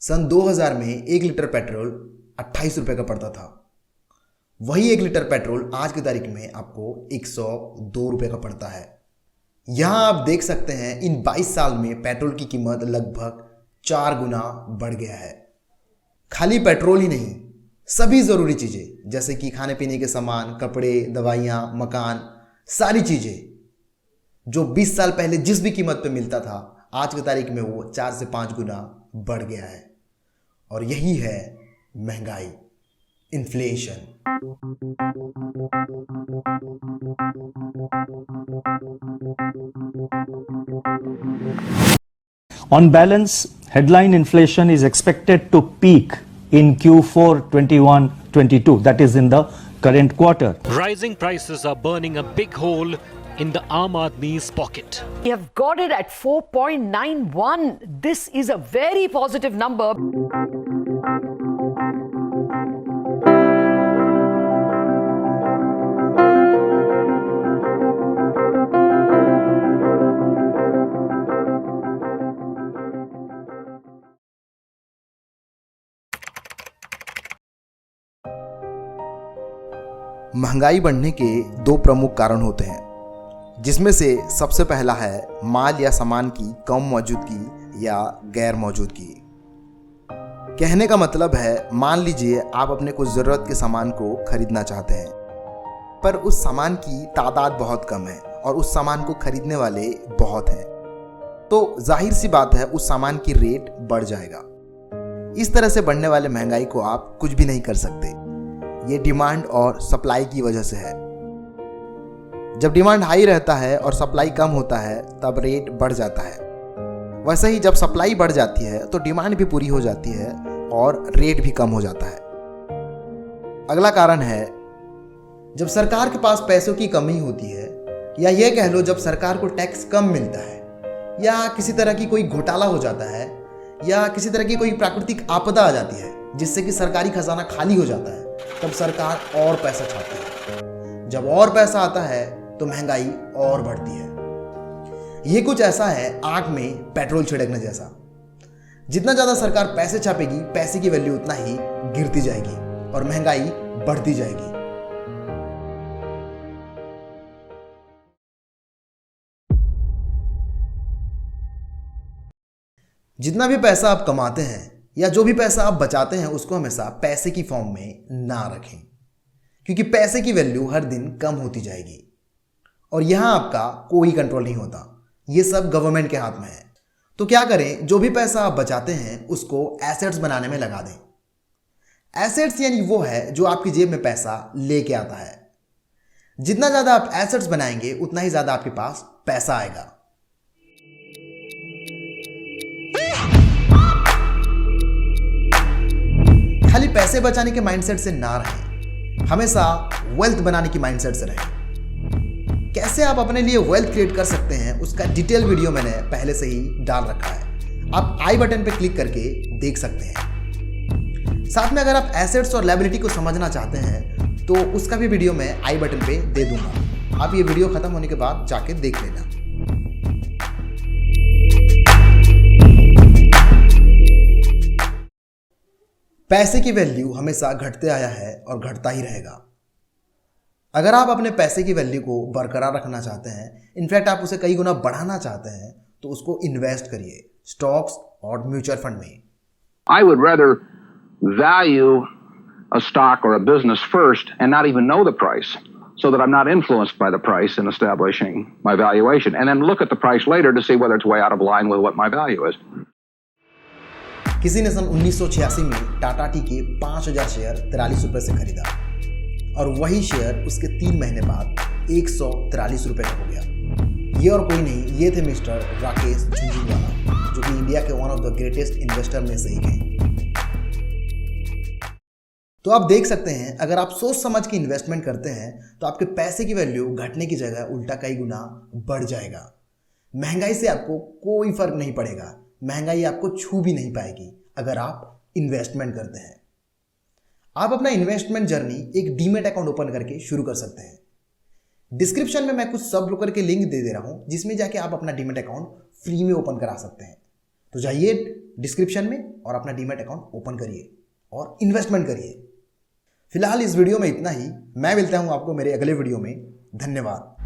सन 2000 में 1 litre petrol 28 रुपये का पड़ता था। वही 1 लीटर पेट्रोल आज की तारीख में आपको 102 रुपये का पड़ता है। यहाँ आप देख सकते हैं इन 22 साल में पेट्रोल की कीमत लगभग 4 गुना बढ़ गया है। खाली पेट्रोल ही नहीं, सभी ज़रूरी चीज़ें जैसे कि खाने पीने के सामान, कपड़े, दवाइयाँ, मकान, सारी चीज़ें जो 20 साल पहले जिस भी कीमत पे मिलता था आज की तारीख में वो 4 से 5 गुना बढ़ गया है। और यही है महंगाई, inflation. On balance, headline inflation is expected to peak in Q4 21-22, that is in the current quarter. Rising prices are burning a big hole in the Aam Aadmi's pocket. We have got it at 4.91. This is a very positive number. महंगाई बढ़ने के 2 प्रमुख कारण होते हैं, जिसमें से सबसे पहला है माल या सामान की कम मौजूदगी या गैर मौजूदगी। कहने का मतलब है, मान लीजिए आप अपने कुछ ज़रूरत के सामान को खरीदना चाहते हैं, पर उस सामान की तादाद बहुत कम है और उस सामान को खरीदने वाले बहुत हैं, तो जाहिर सी बात है उस सामान की रेट बढ़ जाएगा। इस तरह से बढ़ने वाले महंगाई को आप कुछ भी नहीं कर सकते। ये डिमांड और सप्लाई की वजह से है। जब डिमांड हाई रहता है और सप्लाई कम होता है तब रेट बढ़ जाता है। वैसे ही जब सप्लाई बढ़ जाती है तो डिमांड भी पूरी हो जाती है और रेट भी कम हो जाता है। अगला कारण है, जब सरकार के पास पैसों की कमी होती है, या ये कह लो जब सरकार को टैक्स कम मिलता है, या किसी तरह की कोई घोटाला हो जाता है, या किसी तरह की कोई प्राकृतिक आपदा आ जाती है जिससे कि सरकारी खजाना खाली हो जाता है, तब सरकार और पैसा छापती है। जब और पैसा आता है तो महंगाई और बढ़ती है। ये कुछ ऐसा है आग में पेट्रोल छिड़कने जैसा। जितना ज़्यादा सरकार पैसे छापेगी, पैसे की वैल्यू उतना ही गिरती जाएगी और महंगाई बढ़ती जाएगी। जितना भी पैसा आप कमाते हैं या जो भी पैसा आप बचाते हैं उसको हमेशा पैसे की फॉर्म में ना रखें, क्योंकि पैसे की वैल्यू हर दिन कम होती जाएगी और यहाँ आपका कोई कंट्रोल नहीं होता। ये सब गवर्नमेंट के हाथ में है। तो क्या करें, जो भी पैसा आप बचाते हैं उसको एसेट्स बनाने में लगा दें। एसेट्स यानी वो है जो आपकी जेब में पैसा लेके आता है। जितना ज़्यादा आप एसेट्स बनाएंगे उतना ही ज़्यादा आपके पास पैसा आएगा। खाली पैसे बचाने के माइंडसेट से ना रहें, हमेशा वेल्थ बनाने की माइंडसेट से रहें। कैसे आप अपने लिए वेल्थ क्रिएट कर सकते हैं उसका डिटेल वीडियो मैंने पहले से ही डाल रखा है, आप आई बटन पे क्लिक करके देख सकते हैं। साथ में अगर आप एसेट्स और लायबिलिटी को समझना चाहते हैं तो उसका भी वीडियो मैं आई बटन पे दे दूंगा, आप ये वीडियो खत्म होने के बाद जाके देख लेना। पैसे की वैल्यू हमेशा घटते आया है और घटता ही रहेगा। अगर आप अपने पैसे की वैल्यू को बरकरार रखना चाहते हैं, इनफैक्ट आप उसे कई गुना बढ़ाना चाहते हैं, तो उसको इन्वेस्ट करिए स्टॉक्स और म्यूचुअल फंड में। I would rather value a stock or a business first and not even know the price, so that I'm not influenced by the price in establishing my valuation, and then look at the price later to see whether it's way out of line with what my value is. किसी ने सन 1986 में Tata T के 5000 share 43 रुपये से खरीदा और वही share उसके 3 महीने बाद 143 रुपये का हो गया। ये और कोई नहीं, ये थे मिस्टर राकेश झुंझुनवाला, जो कि इंडिया के one of the greatest investor में से एक हैं। तो आप देख सकते हैं, अगर आप सोच समझ के इन्वेस्टमेंट करते हैं तो आपके पैसे की वैल्यू घटने की जगह उल्टा कई गुना बढ़ जाएगा। महंगाई से आपको कोई फर्क नहीं पड़ेगा, महंगाई आपको छू भी नहीं पाएगी अगर आप इन्वेस्टमेंट करते हैं। आप अपना इन्वेस्टमेंट जर्नी एक डीमेट अकाउंट ओपन करके शुरू कर सकते हैं। डिस्क्रिप्शन में मैं कुछ सब ब्रोकर के लिंक दे रहा हूं, जिसमें जाके आप अपना डीमेट अकाउंट फ्री में ओपन करा सकते हैं। तो जाइए डिस्क्रिप्शन में और अपना डीमैट अकाउंट ओपन करिए और इन्वेस्टमेंट करिए। फिलहाल इस वीडियो में इतना ही। मैं मिलता हूं आपको मेरे अगले वीडियो में। धन्यवाद।